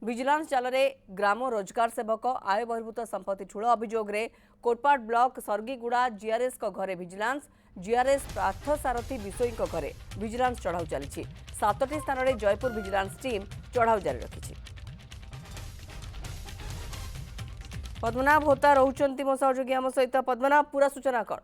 Vigilance जाल ग्राम रोजगार सेवक आय बहिर्भूत संपत्ति ठूल अभियोग कोटपाड़ ब्लॉक सर्गीगुड़ा जीआरएस घरे विजिलेंस जीआरएस पार्थसारथी विषोई घरे विजिलेंस चढ़ाऊ चली 7टी स्थान में जयपुर विजिलेंस टीम चढ़ाऊ जारी रखी। पद्मनाभ होता रोचंती मो सहयोगी आम सहित पद्मनाभ पूरा सूचना कौन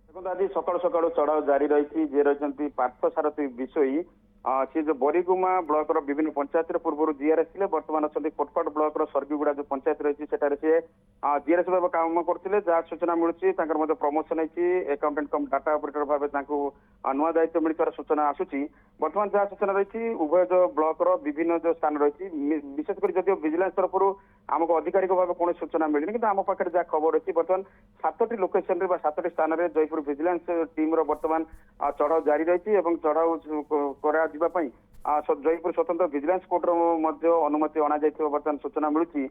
देखो आज सकाल सकाल चढ़ाऊ जारी रही जे रही पार्थसारथी विषोई सी जो बरीगुमा ब्लॉक विभिन्न पंचायत पूर्व जीआरएस थे बर्तमान अच्छा कोटपाड़ ब्लॉक सर्गीगुड़ा जो पंचायत रही है सी जीआरएस भाव काम करते जहाँ सूचना मिलूँ प्रमोशन होती अकाउंटेंट कम डाटा ऑपरेटर भाव नुआ दायित्व मिलता सूचना आसूची बर्तमान जहाँ सूचना रही उभय जो ब्लॉक विभिन्न जो स्थान रही विशेषकर जदिव विजिलेंस तरफ आमको आधिकारिक भाव कौन सूचना मिलनी कि आम पाखे जहाँ खबर अच्छी बर्तमान 7टी लोकेशन 7टी स्थान में जयपुर विजिलेंस टीम बर्तमान चढ़ाऊ जारी रही चढ़ाऊ जयपुर स्वतंत्र विजिलेंस कोर्टर अनुमति अणा बर्तमान सूचना मिलूँ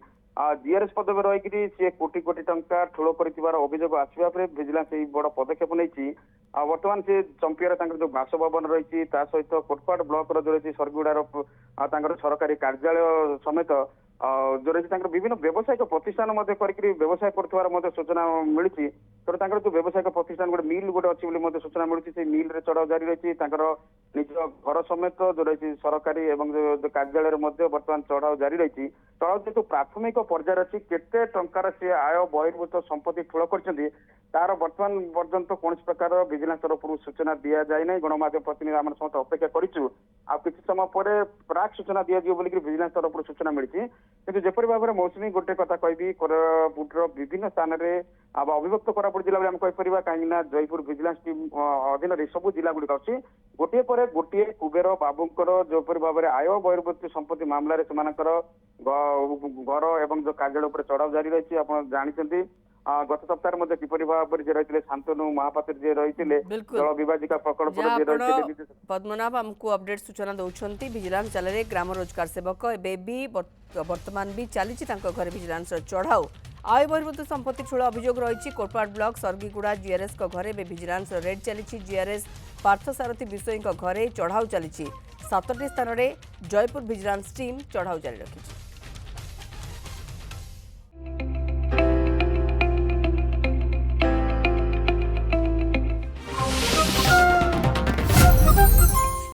जीआरएस पदवी रही सी कोटी कोटी टंका ठूल कर अभियोग आसवा विजिलेंस बड़ पदक्षेप नहीं बर्तमान से चंपियार जो बासभवन रही सहित कोटपाड़ ब्लॉक जो रही सरगुड़ार सरकारी कार्यालय समेत जो रही विभिन्न व्यावसायिक प्रतिष्ठान व्यवसाय कर सूचना मिली तेणु जो व्यावसायिक प्रतिष्ठान गोटे मिल गोटे अच्छी सूचना मिली मिल रे चढ़ाऊ जारी रही निज घर समेत जो रही सरकारी जो कार्यालय बर्तमान चढ़ाऊ जारी रही चढ़ाऊ जेहतु प्राथमिक पर्यायर अच्छी केते टंकार सी आय बहिर्भूत संपत्ति ठूल कर तार बर्तमान पर्यंत कौन प्रकार विजिलेंस तरफ सूचना दि जाए ना गणमाध्यम प्रतिनिधि आम समस्त अपेक्षा करूँ किसी समय पर प्राक सूचना दिज्व बोल विजिलेंस तरफ सूचना मिली किंतु जपरी भाव में मौसुमी गोटे कथा कहबी कोरापुटर विभिन्न स्थान में अविभक्त कोरापुट जिला आम कहीपर कहीं जयपुर विजिलेंस टीम अधीन सब जिला गुड़िक अच्छी गोटे पर गोटे कुबेर बाबूंकर जोपरी भाव में आय बहिर्भूत संपत्ति मामलें से घर एवं जो कार्यालय चढ़ाऊ जारी रही आप जानते गत सप्ताह में किपरि भाव में रही शांतनु महापात्र जी रही जल विभाजिका प्रकल्प पद्मनाभ आमको अपडेट सूचना दौरान विजिलेंस जाल ग्राम रोजगार सेवक एवं बर्तमान भी चली घर विजिलेंस चढ़ाऊ आय बहिर्भूत संपत्ति ठूल अभियोग रही कोटपाड़ ब्लॉक सर्गीगुड़ा जीआरएस घरे विजिलेंस रेड चली जीआरएस पार्थसारथी विषोई घरे चढ़ाऊ चली 7टी स्थान में जयपुर विजिलेंस टीम चढ़ाऊ जारी रखी।